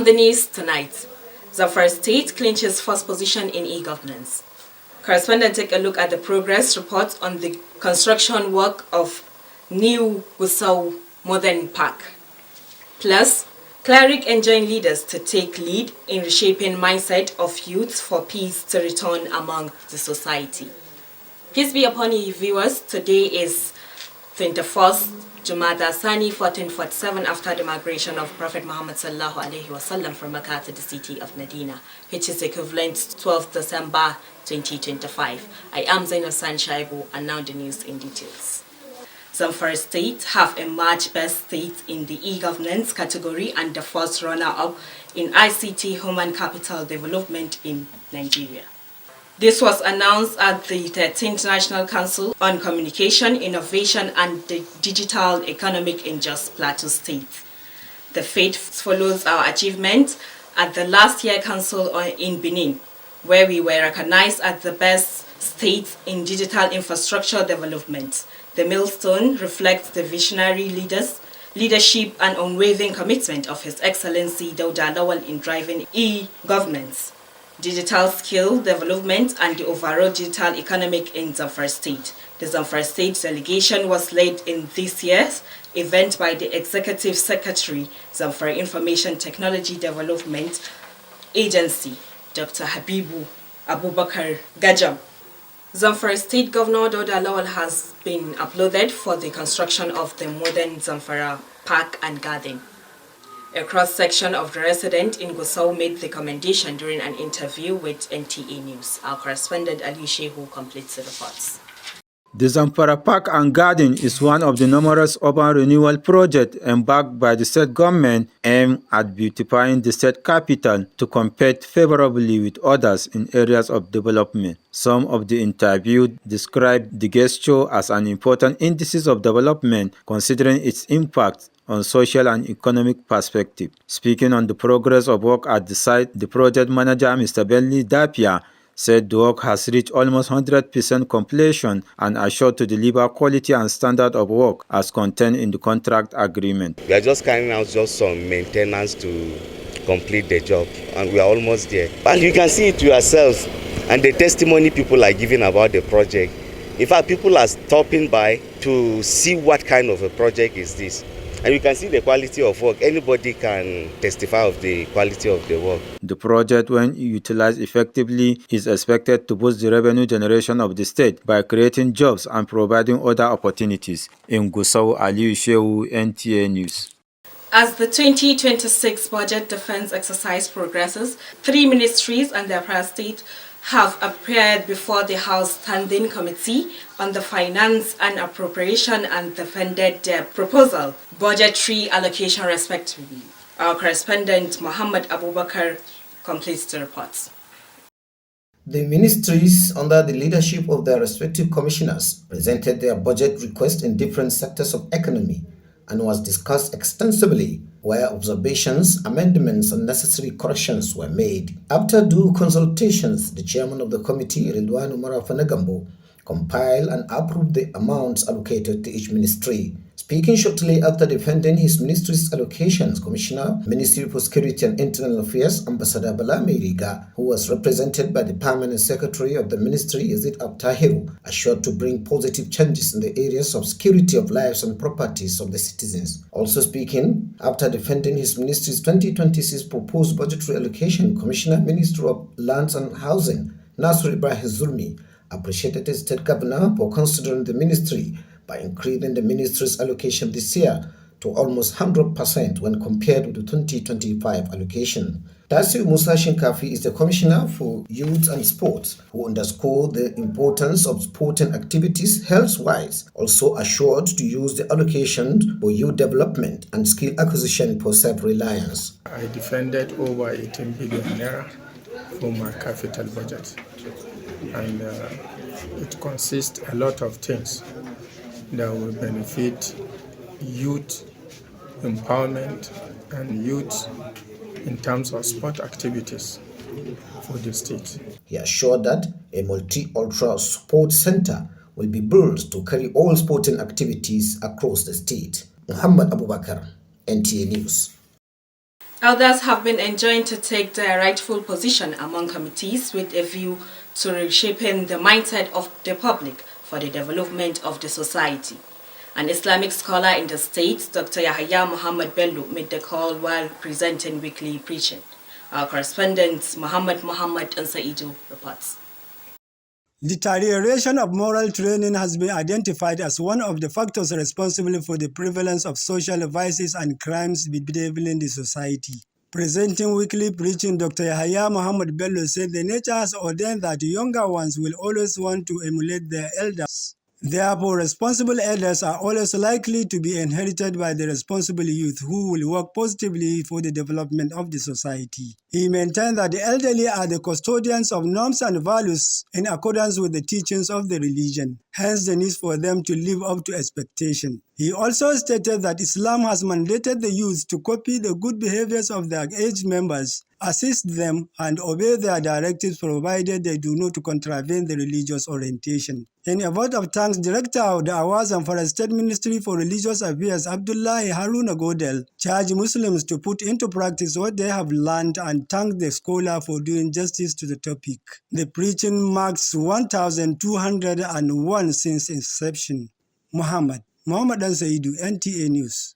On the news tonight, Zamfara State clinches first position in e-governance. Correspondent take a look at the progress report on the construction work of new Gusau Modern Park. Plus, cleric enjoin leaders to take lead in reshaping mindset of youth for peace to return among the society. Peace be upon you viewers. Today is 21st Jumada Sani 1447 after the migration of Prophet Muhammad sallallahu alaihi wasallam from Mecca to the city of Medina, which is equivalent to 12th December 2025. I am Zainab Sanshaibu, and now the news in details. Zamfara State have emerged best state in the e-governance category and the first runner-up in ICT human capital development in Nigeria. This was announced at the 13th National Council on Communication, Innovation and the Digital Economic in Jos Plateau State. The feat follows our achievement at the last year council in Benin, where we were recognized as the best state in digital infrastructure development. The milestone reflects the visionary leadership and unwavering commitment of His Excellency Dauda Lawal in driving e-governance, digital skill development and the overall digital economic in Zamfara State. The Zamfara State delegation was led in this year's event by the Executive Secretary, Zamfara Information Technology Development Agency, Dr. Habibu Abubakar Gajam. Zamfara State Governor Dauda Lawal has been applauded for the construction of the modern Zamfara Park and Garden. A cross-section of the residents in Gusau made the commendation during an interview with NTA News. Our correspondent Ali Shehu completes the reports. The Zamfara Park and Garden is one of the numerous urban renewal projects embarked by the state government aimed at beautifying the state capital to compete favorably with others in areas of development. Some of the interviewed described the gesture as an important indices of development considering its impact on social and economic perspective. Speaking on the progress of work at the site, the project manager, Mr. Bentley Dapia, said the work has reached almost 100% completion and assured to deliver quality and standard of work as contained in the contract agreement. We are just carrying out just some maintenance to complete the job, and we are almost there. And you can see it yourselves, and the testimony people are giving about the project. In fact, people are stopping by to see what kind of a project is this. And you can see the quality of work. Anybody can testify of the quality of the work. The project, when utilized effectively, is expected to boost the revenue generation of the state by creating jobs and providing other opportunities. In Gusau, Ali Shehu, NTA News. As the 2026 budget defense exercise progresses, 3 ministries and their prior state have appeared before the House Standing Committee on the Finance and Appropriation and defended their proposal, budgetary allocation respectively. Our correspondent Muhammad Abubakar completes the report. The ministries, under the leadership of their respective commissioners, presented their budget request in different sectors of economy and was discussed extensively, where observations, amendments, and necessary corrections were made. After due consultations, the chairman of the committee, Ridwan Umar Afanagambo, compiled and approved the amounts allocated to each ministry. Speaking shortly after defending his ministry's allocations, Commissioner, Ministry for Security and Internal Affairs, Ambassador Bala Meiriga, who was represented by the Permanent Secretary of the Ministry, Yazid Abtahiru, assured to bring positive changes in the areas of security of lives and properties of the citizens. Also speaking, after defending his ministry's 2026 proposed budgetary allocation, Commissioner, Minister of Lands and Housing, Nasir Ibrahim Zulmi, appreciated the state governor for considering the ministry by increasing the ministry's allocation this year to almost 100% when compared with the 2025 allocation. Tasir Musa Shinkafi is the Commissioner for Youth and Sports, who underscored the importance of sporting activities health-wise, also assured to use the allocation for youth development and skill acquisition for self-reliance. I defended over 18 billion naira for my capital budget, and it consists a lot of things that will benefit youth empowerment and youth in terms of sport activities for the state. He assured that a multi-ultra sports center will be built to carry all sporting activities across the state. Muhammad Abubakar, NTA News. Elders have been enjoined to take their rightful position among committees with a view to reshaping the mindset of the public for the development of the society. An Islamic scholar in the state, Dr. Yahya Muhammad Bello, made the call while presenting weekly preaching. Our correspondent, Muhammad Ansaidu, reports. Deterioration of moral training has been identified as one of the factors responsible for the prevalence of social vices and crimes bedeviling the society. Presenting weekly preaching, Dr. Yahya Muhammad Bello said the nature has ordained that younger ones will always want to emulate their elders. Therefore, responsible elders are always likely to be inherited by the responsible youth who will work positively for the development of the society. He maintained that the elderly are the custodians of norms and values in accordance with the teachings of the religion, hence the need for them to live up to expectation. He also stated that Islam has mandated the youth to copy the good behaviors of their aged members, assist them, and obey their directives provided they do not contravene the religious orientation. In a vote of thanks, Director of the Awaz and Forest State Ministry for Religious Affairs, Abdullahi Haruna Godel, charged Muslims to put into practice what they have learned and thanked the scholar for doing justice to the topic. The preaching marks 1,201 since inception. Muhammad Ansaidu, NTA News.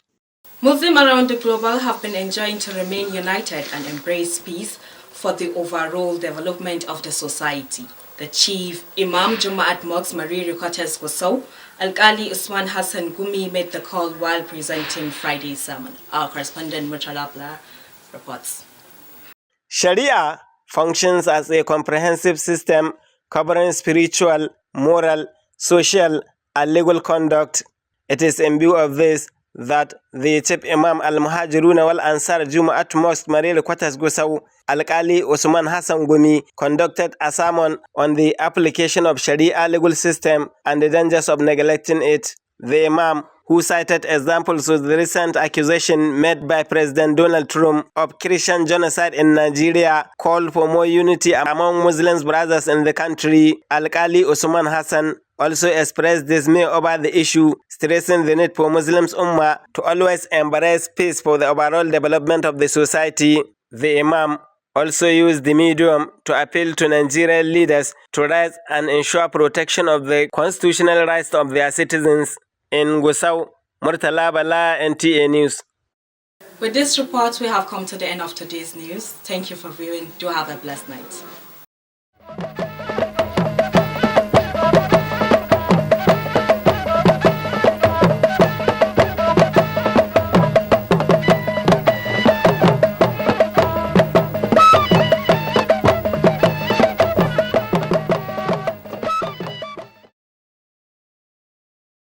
Muslims around the globe have been enjoined to remain united and embrace peace for the overall development of the society. The Chief Imam Juma'at Mosque Mariri Quarters Gusau, Al-Qali Usman Hassan Gumi, made the call while presenting Friday's sermon. Our correspondent Murtala Bla reports. Sharia functions as a comprehensive system covering spiritual, moral, social, and legal conduct. It is in view of this that the Chief Imam Al-Muhajirun wal-Ansar Juma'at Mosque Mariri Quarters Gusau, Al-Qali Usman Hassan Gumi, conducted a sermon on the application of Sharia legal system and the dangers of neglecting it. The Imam, who cited examples with the recent accusation made by President Donald Trump of Christian genocide in Nigeria, called for more unity among Muslim brothers in the country. Al-Qali Usman Hassan also expressed dismay over the issue, stressing the need for Muslims Ummah to always embrace peace for the overall development of the society. The Imam also used the medium to appeal to Nigerian leaders to rise and ensure protection of the constitutional rights of their citizens. In Gusau, Murtala Bala, NTA News. With this report, we have come to the end of today's news. Thank you for viewing. Do have a blessed night.